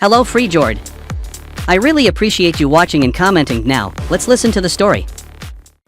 Hello, Free Jord. I really appreciate you watching and commenting. Now, let's listen to the story.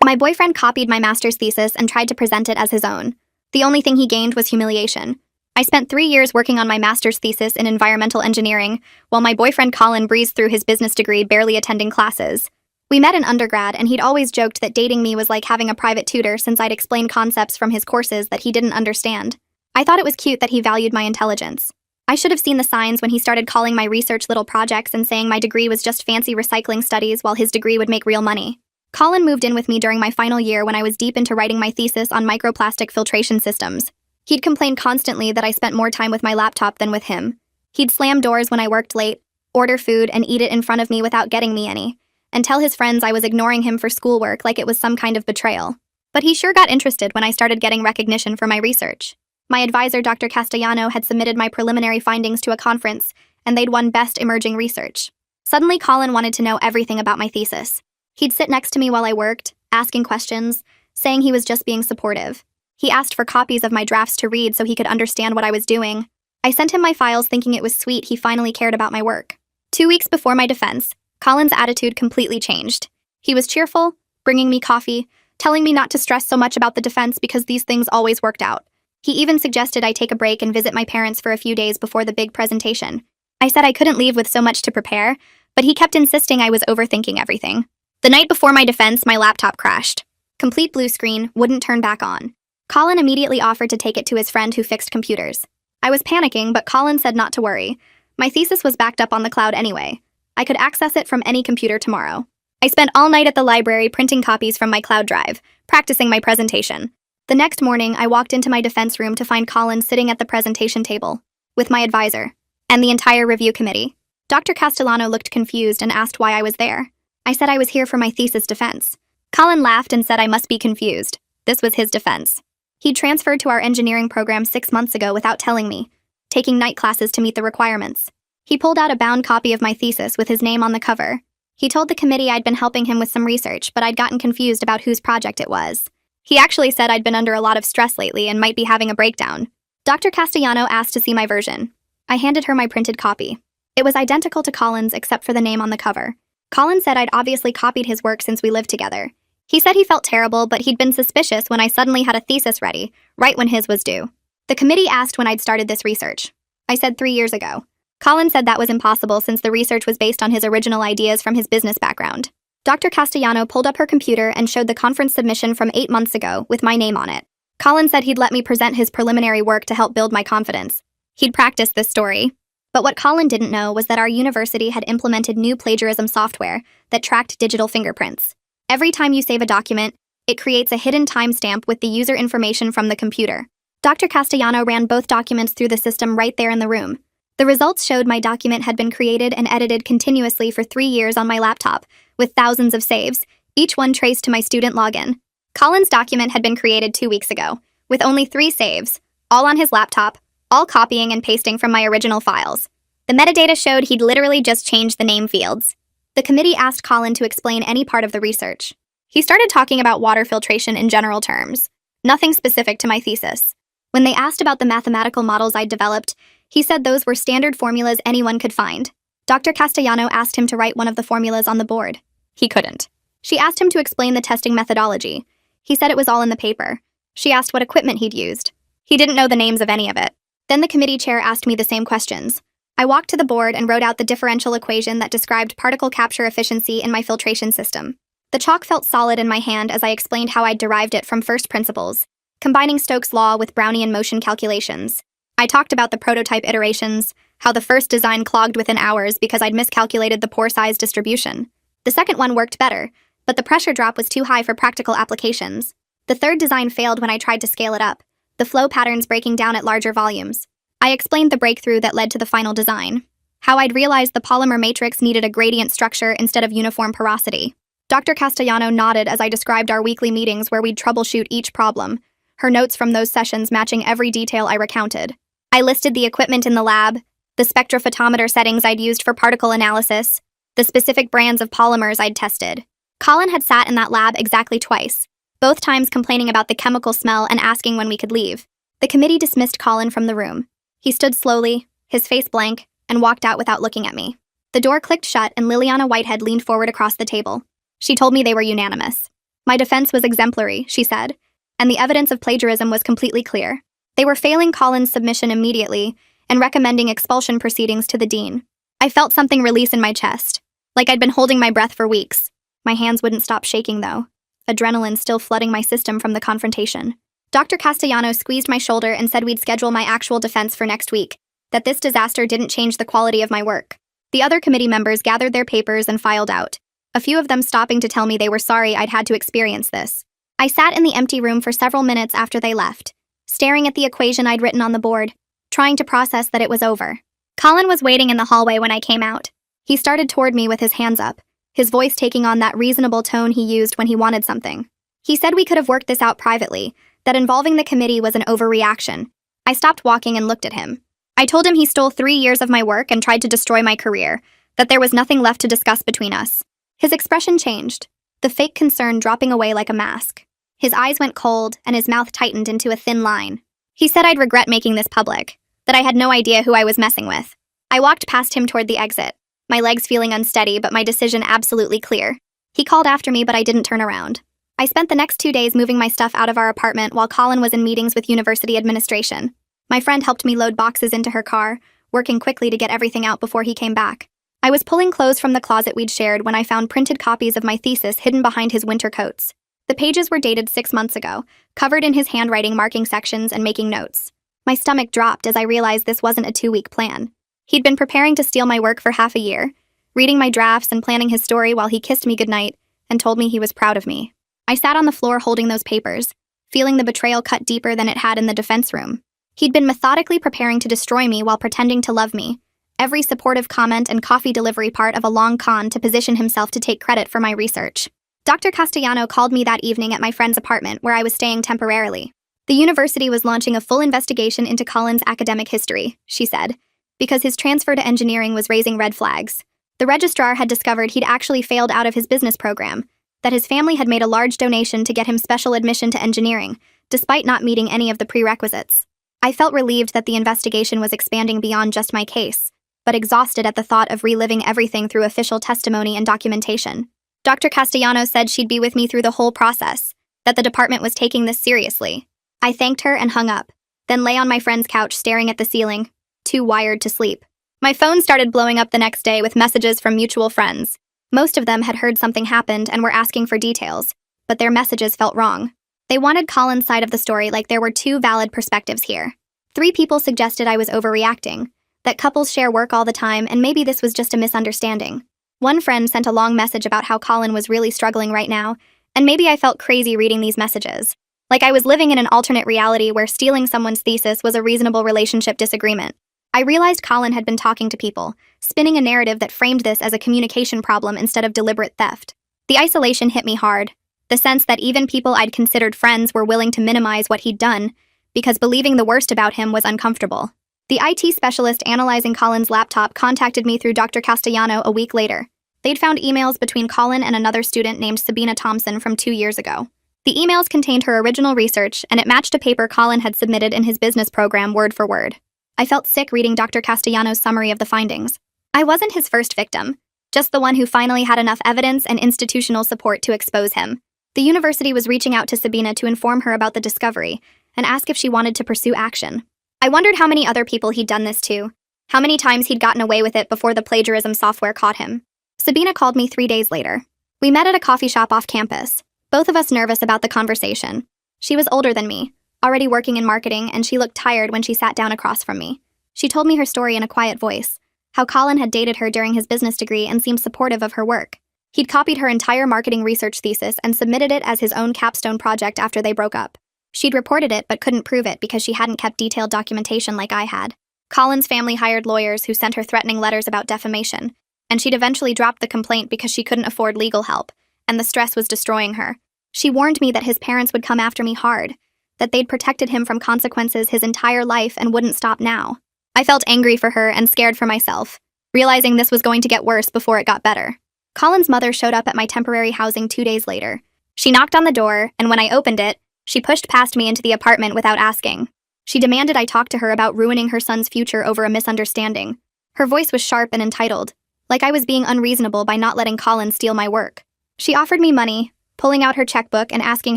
My boyfriend copied my master's thesis and tried to present it as his own. The only thing he gained was humiliation. I spent 3 years working on my master's thesis in environmental engineering, while my boyfriend Colin breezed through his business degree barely attending classes. We met in undergrad, and he'd always joked that dating me was like having a private tutor since I'd explain concepts from his courses that he didn't understand. I thought it was cute that he valued my intelligence. I should have seen the signs when he started calling my research little projects and saying my degree was just fancy recycling studies while his degree would make real money. Colin moved in with me during my final year when I was deep into writing my thesis on microplastic filtration systems. He'd complain constantly that I spent more time with my laptop than with him. He'd slam doors when I worked late, order food and eat it in front of me without getting me any, and tell his friends I was ignoring him for schoolwork like it was some kind of betrayal. But he sure got interested when I started getting recognition for my research. My advisor, Dr. Castellano, had submitted my preliminary findings to a conference, and they'd won Best Emerging Research. Suddenly, Colin wanted to know everything about my thesis. He'd sit next to me while I worked, asking questions, saying he was just being supportive. He asked for copies of my drafts to read so he could understand what I was doing. I sent him my files thinking it was sweet he finally cared about my work. 2 weeks before my defense, Colin's attitude completely changed. He was cheerful, bringing me coffee, telling me not to stress so much about the defense because these things always worked out. He even suggested I take a break and visit my parents for a few days before the big presentation. I said I couldn't leave with so much to prepare, but he kept insisting I was overthinking everything. The night before my defense, my laptop crashed. Complete blue screen, wouldn't turn back on. Colin immediately offered to take it to his friend who fixed computers. I was panicking, but Colin said not to worry. My thesis was backed up on the cloud anyway. I could access it from any computer tomorrow. I spent all night at the library printing copies from my cloud drive, practicing my presentation. The next morning, I walked into my defense room to find Colin sitting at the presentation table, with my advisor, and the entire review committee. Dr. Castellano looked confused and asked why I was there. I said I was here for my thesis defense. Colin laughed and said I must be confused. This was his defense. He'd transferred to our engineering program 6 months ago without telling me, taking night classes to meet the requirements. He pulled out a bound copy of my thesis with his name on the cover. He told the committee I'd been helping him with some research, but I'd gotten confused about whose project it was. He actually said I'd been under a lot of stress lately and might be having a breakdown. Dr. Castellano asked to see my version. I handed her my printed copy. It was identical to Colin's except for the name on the cover. Colin said I'd obviously copied his work since we lived together. He said he felt terrible, but he'd been suspicious when I suddenly had a thesis ready, right when his was due. The committee asked when I'd started this research. I said 3 years ago. Colin said that was impossible since the research was based on his original ideas from his business background. Dr. Castellano pulled up her computer and showed the conference submission from 8 months ago with my name on it. Colin said he'd let me present his preliminary work to help build my confidence. He'd practiced this story. But what Colin didn't know was that our university had implemented new plagiarism software that tracked digital fingerprints. Every time you save a document, it creates a hidden timestamp with the user information from the computer. Dr. Castellano ran both documents through the system right there in the room. The results showed my document had been created and edited continuously for 3 years on my laptop, with thousands of saves, each one traced to my student login. Colin's document had been created 2 weeks ago, with only 3 saves, all on his laptop, all copying and pasting from my original files. The metadata showed he'd literally just changed the name fields. The committee asked Colin to explain any part of the research. He started talking about water filtration in general terms, nothing specific to my thesis. When they asked about the mathematical models I'd developed, he said those were standard formulas anyone could find. Dr. Castellano asked him to write one of the formulas on the board. He couldn't. She asked him to explain the testing methodology. He said it was all in the paper. She asked what equipment he'd used. He didn't know the names of any of it. Then the committee chair asked me the same questions. I walked to the board and wrote out the differential equation that described particle capture efficiency in my filtration system. The chalk felt solid in my hand as I explained how I'd derived it from first principles, combining Stokes' law with Brownian motion calculations. I talked about the prototype iterations, how the first design clogged within hours because I'd miscalculated the pore size distribution. The second one worked better, but the pressure drop was too high for practical applications. The third design failed when I tried to scale it up, the flow patterns breaking down at larger volumes. I explained the breakthrough that led to the final design, how I'd realized the polymer matrix needed a gradient structure instead of uniform porosity. Dr. Castellano nodded as I described our weekly meetings where we'd troubleshoot each problem, her notes from those sessions matching every detail I recounted. I listed the equipment in the lab, the spectrophotometer settings I'd used for particle analysis, the specific brands of polymers I'd tested. Colin had sat in that lab exactly twice, both times complaining about the chemical smell and asking when we could leave. The committee dismissed Colin from the room. He stood slowly, his face blank, and walked out without looking at me. The door clicked shut and Liliana Whitehead leaned forward across the table. She told me they were unanimous. My defense was exemplary, she said, and the evidence of plagiarism was completely clear. They were failing Colin's submission immediately and recommending expulsion proceedings to the dean. I felt something release in my chest, like I'd been holding my breath for weeks. My hands wouldn't stop shaking, though, adrenaline still flooding my system from the confrontation. Dr. Castellano squeezed my shoulder and said we'd schedule my actual defense for next week, that this disaster didn't change the quality of my work. The other committee members gathered their papers and filed out, a few of them stopping to tell me they were sorry I'd had to experience this. I sat in the empty room for several minutes after they left, staring at the equation I'd written on the board, trying to process that it was over. Colin was waiting in the hallway when I came out. He started toward me with his hands up, his voice taking on that reasonable tone he used when he wanted something. He said we could have worked this out privately, that involving the committee was an overreaction. I stopped walking and looked at him. I told him he stole 3 years of my work and tried to destroy my career, that there was nothing left to discuss between us. His expression changed, the fake concern dropping away like a mask. His eyes went cold and his mouth tightened into a thin line. He said I'd regret making this public, that I had no idea who I was messing with. I walked past him toward the exit, my legs feeling unsteady but my decision absolutely clear. He called after me but I didn't turn around. I spent the next 2 days moving my stuff out of our apartment while Colin was in meetings with university administration. My friend helped me load boxes into her car, working quickly to get everything out before he came back. I was pulling clothes from the closet we'd shared when I found printed copies of my thesis hidden behind his winter coats. The pages were dated 6 months ago, covered in his handwriting, marking sections and making notes. My stomach dropped as I realized this wasn't a 2-week plan. He'd been preparing to steal my work for half a year, reading my drafts and planning his story while he kissed me goodnight and told me he was proud of me. I sat on the floor holding those papers, feeling the betrayal cut deeper than it had in the defense room. He'd been methodically preparing to destroy me while pretending to love me, every supportive comment and coffee delivery part of a long con to position himself to take credit for my research. Dr. Castellano called me that evening at my friend's apartment where I was staying temporarily. The university was launching a full investigation into Colin's academic history, she said, because his transfer to engineering was raising red flags. The registrar had discovered he'd actually failed out of his business program, that his family had made a large donation to get him special admission to engineering, despite not meeting any of the prerequisites. I felt relieved that the investigation was expanding beyond just my case, but exhausted at the thought of reliving everything through official testimony and documentation. Dr. Castellano said she'd be with me through the whole process, that the department was taking this seriously. I thanked her and hung up, then lay on my friend's couch staring at the ceiling, too wired to sleep. My phone started blowing up the next day with messages from mutual friends. Most of them had heard something happened and were asking for details, but their messages felt wrong. They wanted Colin's side of the story, like there were 2 valid perspectives here. 3 people suggested I was overreacting, that couples share work all the time and maybe this was just a misunderstanding. One friend sent a long message about how Colin was really struggling right now, and maybe I felt crazy reading these messages. Like I was living in an alternate reality where stealing someone's thesis was a reasonable relationship disagreement. I realized Colin had been talking to people, spinning a narrative that framed this as a communication problem instead of deliberate theft. The isolation hit me hard, the sense that even people I'd considered friends were willing to minimize what he'd done, because believing the worst about him was uncomfortable. The IT specialist analyzing Colin's laptop contacted me through Dr. Castellano a week later. They'd found emails between Colin and another student named Sabina Thompson from 2 years ago. The emails contained her original research, and it matched a paper Colin had submitted in his business program word for word. I felt sick reading Dr. Castellano's summary of the findings. I wasn't his first victim, just the one who finally had enough evidence and institutional support to expose him. The university was reaching out to Sabina to inform her about the discovery and ask if she wanted to pursue action. I wondered how many other people he'd done this to, how many times he'd gotten away with it before the plagiarism software caught him. Sabina called me 3 days later. We met at a coffee shop off campus, both of us nervous about the conversation. She was older than me, already working in marketing, and she looked tired when she sat down across from me. She told me her story in a quiet voice, how Colin had dated her during his business degree and seemed supportive of her work. He'd copied her entire marketing research thesis and submitted it as his own capstone project after they broke up. She'd reported it but couldn't prove it because she hadn't kept detailed documentation like I had. Colin's family hired lawyers who sent her threatening letters about defamation, and she'd eventually dropped the complaint because she couldn't afford legal help, and the stress was destroying her. She warned me that his parents would come after me hard, that they'd protected him from consequences his entire life and wouldn't stop now. I felt angry for her and scared for myself, realizing this was going to get worse before it got better. Colin's mother showed up at my temporary housing 2 days later. She knocked on the door, and when I opened it, she pushed past me into the apartment without asking. She demanded I talk to her about ruining her son's future over a misunderstanding. Her voice was sharp and entitled, like I was being unreasonable by not letting Colin steal my work. She offered me money, pulling out her checkbook and asking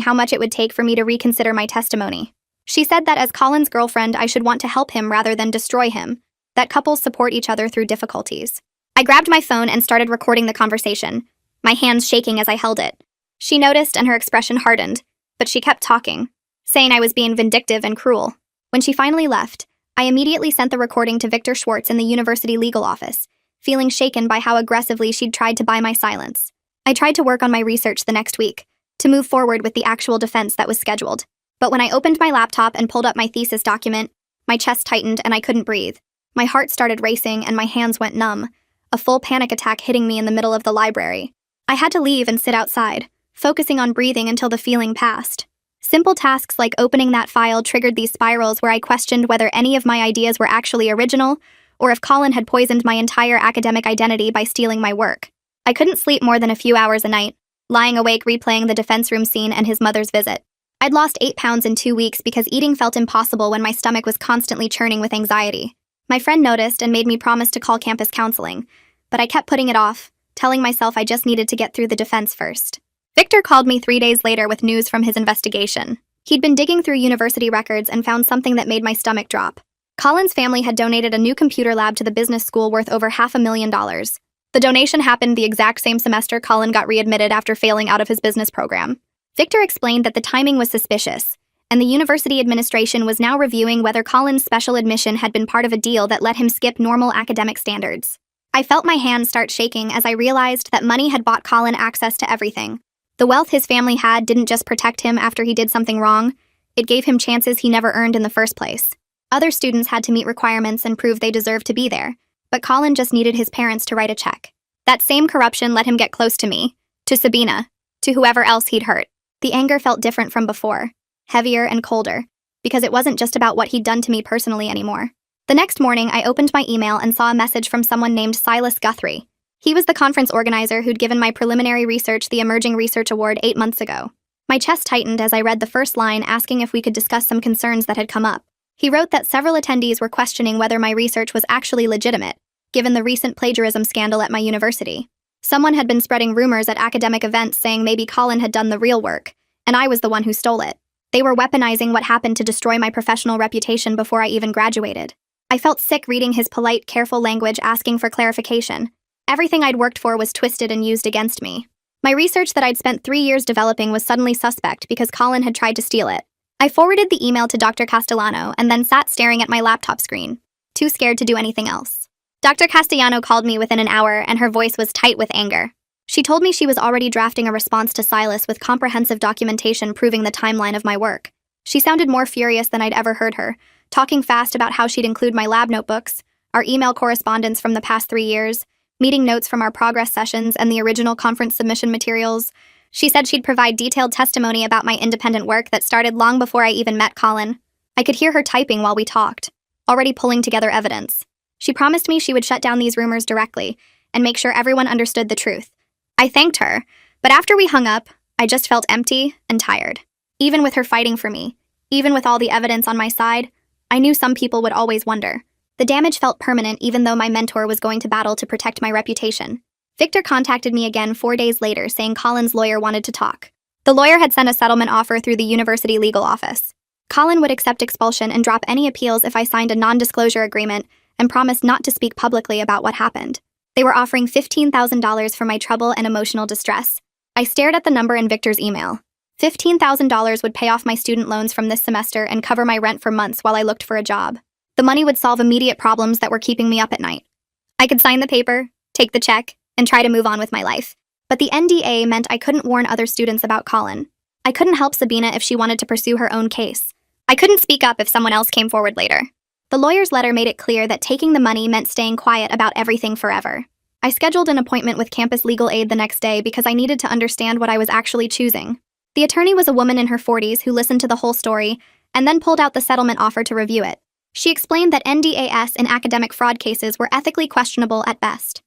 how much it would take for me to reconsider my testimony. She said that as Colin's girlfriend, I should want to help him rather than destroy him, that couples support each other through difficulties. I grabbed my phone and started recording the conversation, my hands shaking as I held it. She noticed and her expression hardened, but she kept talking, saying I was being vindictive and cruel. When she finally left, I immediately sent the recording to Victor Schwartz in the university legal office, feeling shaken by how aggressively she'd tried to buy my silence. I tried to work on my research the next week, to move forward with the actual defense that was scheduled. But when I opened my laptop and pulled up my thesis document, my chest tightened and I couldn't breathe. My heart started racing and my hands went numb, a full panic attack hitting me in the middle of the library. I had to leave and sit outside, focusing on breathing until the feeling passed. Simple tasks like opening that file triggered these spirals where I questioned whether any of my ideas were actually original, or if Colin had poisoned my entire academic identity by stealing my work. I couldn't sleep more than a few hours a night, lying awake replaying the defense room scene and his mother's visit. I'd lost 8 pounds in 2 weeks because eating felt impossible when my stomach was constantly churning with anxiety. My friend noticed and made me promise to call campus counseling, but I kept putting it off, telling myself I just needed to get through the defense first. Victor called me 3 days later with news from his investigation. He'd been digging through university records and found something that made my stomach drop. Colin's family had donated a new computer lab to the business school worth over $500,000. The donation happened the exact same semester Colin got readmitted after failing out of his business program. Victor explained that the timing was suspicious, and the university administration was now reviewing whether Colin's special admission had been part of a deal that let him skip normal academic standards. I felt my hands start shaking as I realized that money had bought Colin access to everything. The wealth his family had didn't just protect him after he did something wrong, it gave him chances he never earned in the first place. Other students had to meet requirements and prove they deserved to be there, but Colin just needed his parents to write a check. That same corruption let him get close to me, to Sabina, to whoever else he'd hurt. The anger felt different from before, heavier and colder, because it wasn't just about what he'd done to me personally anymore. The next morning, I opened my email and saw a message from someone named Silas Guthrie. He was the conference organizer who'd given my preliminary research the Emerging Research Award 8 months ago. My chest tightened as I read the first line asking if we could discuss some concerns that had come up. He wrote that several attendees were questioning whether my research was actually legitimate, given the recent plagiarism scandal at my university. Someone had been spreading rumors at academic events saying maybe Colin had done the real work, and I was the one who stole it. They were weaponizing what happened to destroy my professional reputation before I even graduated. I felt sick reading his polite, careful language asking for clarification. Everything I'd worked for was twisted and used against me. My research that I'd spent 3 years developing was suddenly suspect because Colin had tried to steal it. I forwarded the email to Dr. Castellano and then sat staring at my laptop screen, too scared to do anything else. Dr. Castellano called me within an hour and her voice was tight with anger. She told me she was already drafting a response to Silas with comprehensive documentation proving the timeline of my work. She sounded more furious than I'd ever heard her, talking fast about how she'd include my lab notebooks, our email correspondence from the past 3 years, meeting notes from our progress sessions, and the original conference submission materials. She said she'd provide detailed testimony about my independent work that started long before I even met Colin. I could hear her typing while we talked, already pulling together evidence. She promised me she would shut down these rumors directly and make sure everyone understood the truth. I thanked her, but after we hung up, I just felt empty and tired. Even with her fighting for me, even with all the evidence on my side, I knew some people would always wonder. The damage felt permanent even though my mentor was going to battle to protect my reputation. Victor contacted me again 4 days later saying Colin's lawyer wanted to talk. The lawyer had sent a settlement offer through the university legal office. Colin would accept expulsion and drop any appeals if I signed a non-disclosure agreement and promised not to speak publicly about what happened. They were offering $15,000 for my trouble and emotional distress. I stared at the number in Victor's email. $15,000 would pay off my student loans from this semester and cover my rent for months while I looked for a job. The money would solve immediate problems that were keeping me up at night. I could sign the paper, take the check, and try to move on with my life. But the NDA meant I couldn't warn other students about Colin. I couldn't help Sabina if she wanted to pursue her own case. I couldn't speak up if someone else came forward later. The lawyer's letter made it clear that taking the money meant staying quiet about everything forever. I scheduled an appointment with campus legal aid the next day because I needed to understand what I was actually choosing. The attorney was a woman in her 40s who listened to the whole story and then pulled out the settlement offer to review it. She explained that NDAS in academic fraud cases were ethically questionable at best.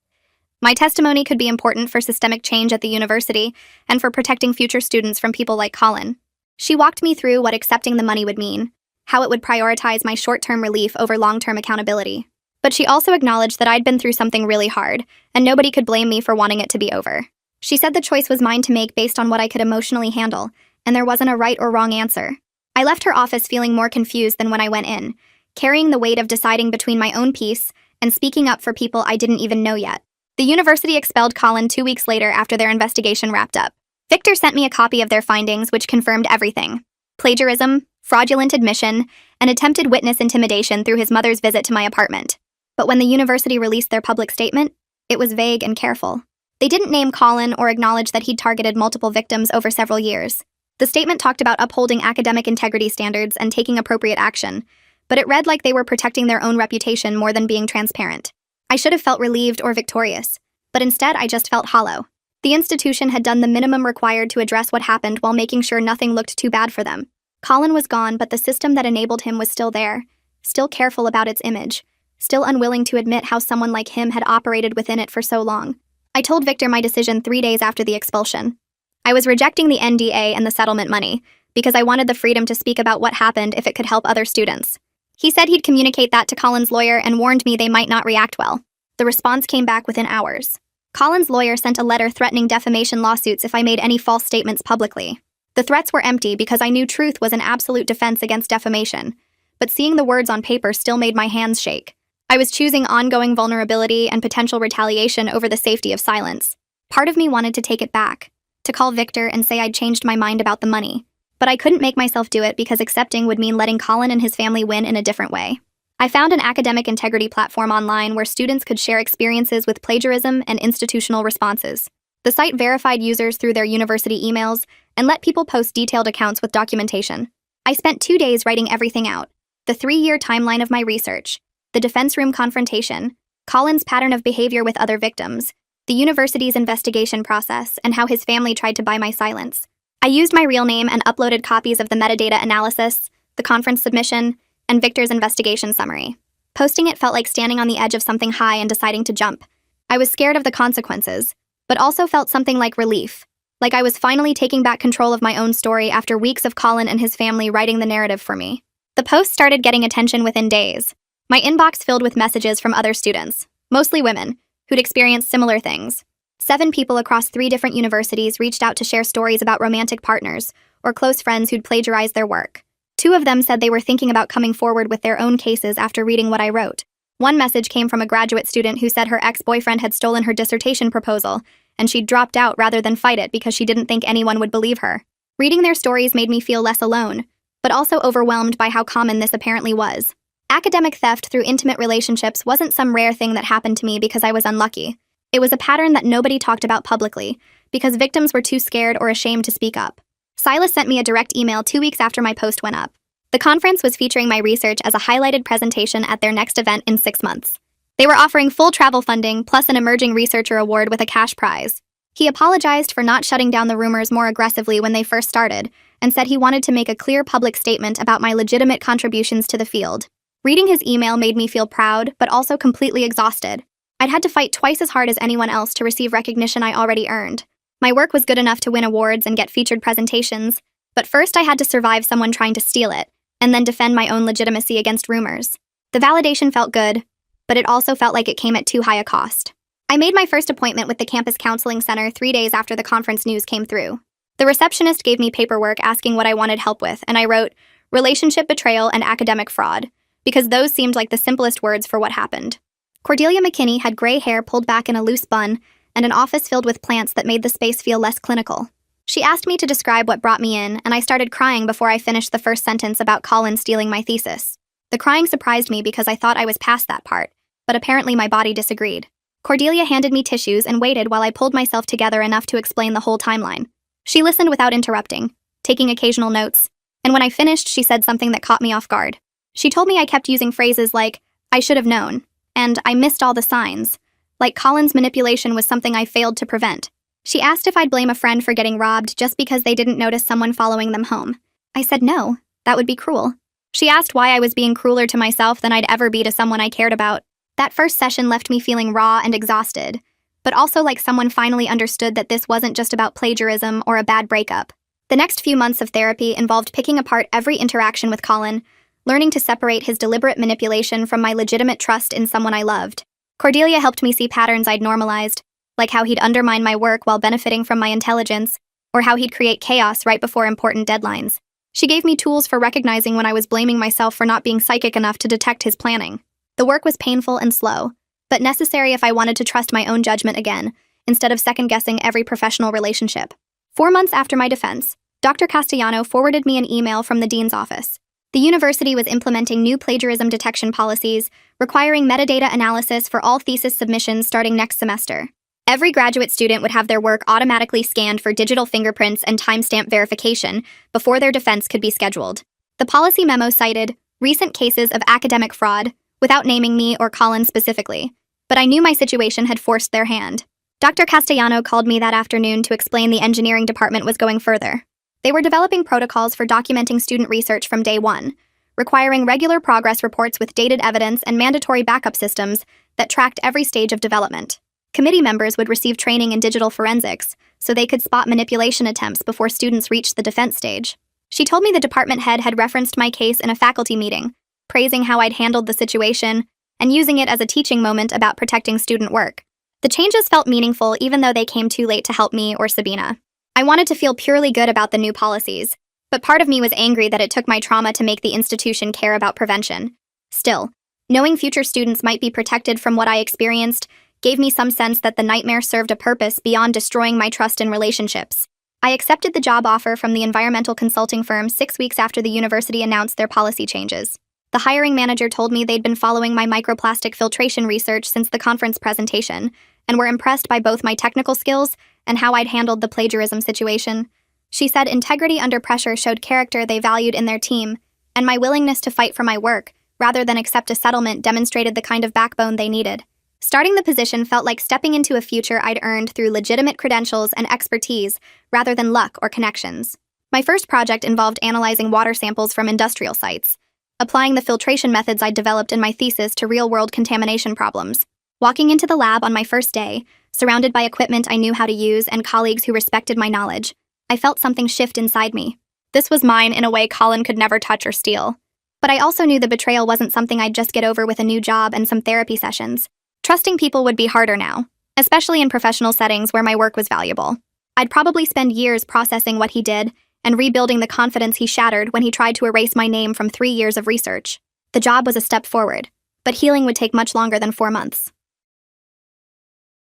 My testimony could be important for systemic change at the university and for protecting future students from people like Colin. She walked me through what accepting the money would mean, how it would prioritize my short-term relief over long-term accountability. But she also acknowledged that I'd been through something really hard, and nobody could blame me for wanting it to be over. She said the choice was mine to make based on what I could emotionally handle, and there wasn't a right or wrong answer. I left her office feeling more confused than when I went in, carrying the weight of deciding between my own peace and speaking up for people I didn't even know yet. The university expelled Colin 2 weeks later after their investigation wrapped up. Victor sent me a copy of their findings, which confirmed everything: plagiarism, fraudulent admission, and attempted witness intimidation through his mother's visit to my apartment. But when the university released their public statement, it was vague and careful. They didn't name Colin or acknowledge that he'd targeted multiple victims over several years. The statement talked about upholding academic integrity standards and taking appropriate action, but it read like they were protecting their own reputation more than being transparent. I should have felt relieved or victorious, but instead I just felt hollow. The institution had done the minimum required to address what happened while making sure nothing looked too bad for them. Colin was gone, but the system that enabled him was still there, still careful about its image, still unwilling to admit how someone like him had operated within it for so long. I told Victor my decision 3 days after the expulsion. I was rejecting the NDA and the settlement money because I wanted the freedom to speak about what happened if it could help other students. He said he'd communicate that to Colin's lawyer and warned me they might not react well. The response came back within hours. Colin's lawyer sent a letter threatening defamation lawsuits if I made any false statements publicly. The threats were empty because I knew truth was an absolute defense against defamation, but seeing the words on paper still made my hands shake. I was choosing ongoing vulnerability and potential retaliation over the safety of silence. Part of me wanted to take it back, to call Victor and say I'd changed my mind about the money. But I couldn't make myself do it because accepting would mean letting Colin and his family win in a different way. I found an academic integrity platform online where students could share experiences with plagiarism and institutional responses. The site verified users through their university emails and let people post detailed accounts with documentation. I spent 2 days writing everything out: the 3-year timeline of my research, the defense room confrontation, Colin's pattern of behavior with other victims, the university's investigation process, and how his family tried to buy my silence. I used my real name and uploaded copies of the metadata analysis, the conference submission, and Victor's investigation summary. Posting it felt like standing on the edge of something high and deciding to jump. I was scared of the consequences, but also felt something like relief, like I was finally taking back control of my own story after weeks of Colin and his family writing the narrative for me. The post started getting attention within days. My inbox filled with messages from other students, mostly women, who'd experienced similar things. 7 people across 3 different universities reached out to share stories about romantic partners or close friends who'd plagiarized their work. 2 of them said they were thinking about coming forward with their own cases after reading what I wrote. One message came from a graduate student who said her ex-boyfriend had stolen her dissertation proposal, and she'd dropped out rather than fight it because she didn't think anyone would believe her. Reading their stories made me feel less alone, but also overwhelmed by how common this apparently was. Academic theft through intimate relationships wasn't some rare thing that happened to me because I was unlucky. It was a pattern that nobody talked about publicly because victims were too scared or ashamed to speak up. Silas sent me a direct email 2 weeks after my post went up. The conference was featuring my research as a highlighted presentation at their next event in 6 months. They were offering full travel funding plus an emerging researcher award with a cash prize. He apologized for not shutting down the rumors more aggressively when they first started and said he wanted to make a clear public statement about my legitimate contributions to the field. Reading his email made me feel proud, but also completely exhausted. I'd had to fight twice as hard as anyone else to receive recognition I already earned. My work was good enough to win awards and get featured presentations, but first I had to survive someone trying to steal it, and then defend my own legitimacy against rumors. The validation felt good, but it also felt like it came at too high a cost. I made my first appointment with the campus counseling center 3 days after the conference news came through. The receptionist gave me paperwork asking what I wanted help with, and I wrote, relationship betrayal and academic fraud, because those seemed like the simplest words for what happened. Cordelia McKinney had gray hair pulled back in a loose bun and an office filled with plants that made the space feel less clinical. She asked me to describe what brought me in, and I started crying before I finished the first sentence about Colin stealing my thesis. The crying surprised me because I thought I was past that part, but apparently my body disagreed. Cordelia handed me tissues and waited while I pulled myself together enough to explain the whole timeline. She listened without interrupting, taking occasional notes, and when I finished, she said something that caught me off guard. She told me I kept using phrases like, I should have known, and I missed all the signs, like Colin's manipulation was something I failed to prevent. She asked if I'd blame a friend for getting robbed just because they didn't notice someone following them home. I said no, that would be cruel. She asked why I was being crueler to myself than I'd ever be to someone I cared about. That first session left me feeling raw and exhausted, but also like someone finally understood that this wasn't just about plagiarism or a bad breakup. The next few months of therapy involved picking apart every interaction with Colin, learning to separate his deliberate manipulation from my legitimate trust in someone I loved. Cordelia helped me see patterns I'd normalized, like how he'd undermine my work while benefiting from my intelligence, or how he'd create chaos right before important deadlines. She gave me tools for recognizing when I was blaming myself for not being psychic enough to detect his planning. The work was painful and slow, but necessary if I wanted to trust my own judgment again, instead of second-guessing every professional relationship. 4 months after my defense, Dr. Castellano forwarded me an email from the dean's office. The university was implementing new plagiarism detection policies, requiring metadata analysis for all thesis submissions starting next semester. Every graduate student would have their work automatically scanned for digital fingerprints and timestamp verification before their defense could be scheduled. The policy memo cited recent cases of academic fraud, without naming me or Colin specifically, but I knew my situation had forced their hand. Dr. Castellano called me that afternoon to explain the engineering department was going further. They were developing protocols for documenting student research from day one, requiring regular progress reports with dated evidence and mandatory backup systems that tracked every stage of development. Committee members would receive training in digital forensics, so they could spot manipulation attempts before students reached the defense stage. She told me the department head had referenced my case in a faculty meeting, praising how I'd handled the situation and using it as a teaching moment about protecting student work. The changes felt meaningful even though they came too late to help me or Sabina. I wanted to feel purely good about the new policies, but part of me was angry that it took my trauma to make the institution care about prevention. Still, knowing future students might be protected from what I experienced gave me some sense that the nightmare served a purpose beyond destroying my trust in relationships. I accepted the job offer from the environmental consulting firm 6 weeks after the university announced their policy changes. The hiring manager told me they'd been following my microplastic filtration research since the conference presentation, and were impressed by both my technical skills and how I'd handled the plagiarism situation. She said integrity under pressure showed character they valued in their team, and my willingness to fight for my work, rather than accept a settlement, demonstrated the kind of backbone they needed. Starting the position felt like stepping into a future I'd earned through legitimate credentials and expertise, rather than luck or connections. My first project involved analyzing water samples from industrial sites, applying the filtration methods I'd developed in my thesis to real-world contamination problems. Walking into the lab on my first day, surrounded by equipment I knew how to use and colleagues who respected my knowledge, I felt something shift inside me. This was mine in a way Colin could never touch or steal. But I also knew the betrayal wasn't something I'd just get over with a new job and some therapy sessions. Trusting people would be harder now, especially in professional settings where my work was valuable. I'd probably spend years processing what he did and rebuilding the confidence he shattered when he tried to erase my name from 3 years of research. The job was a step forward, but healing would take much longer than 4 months.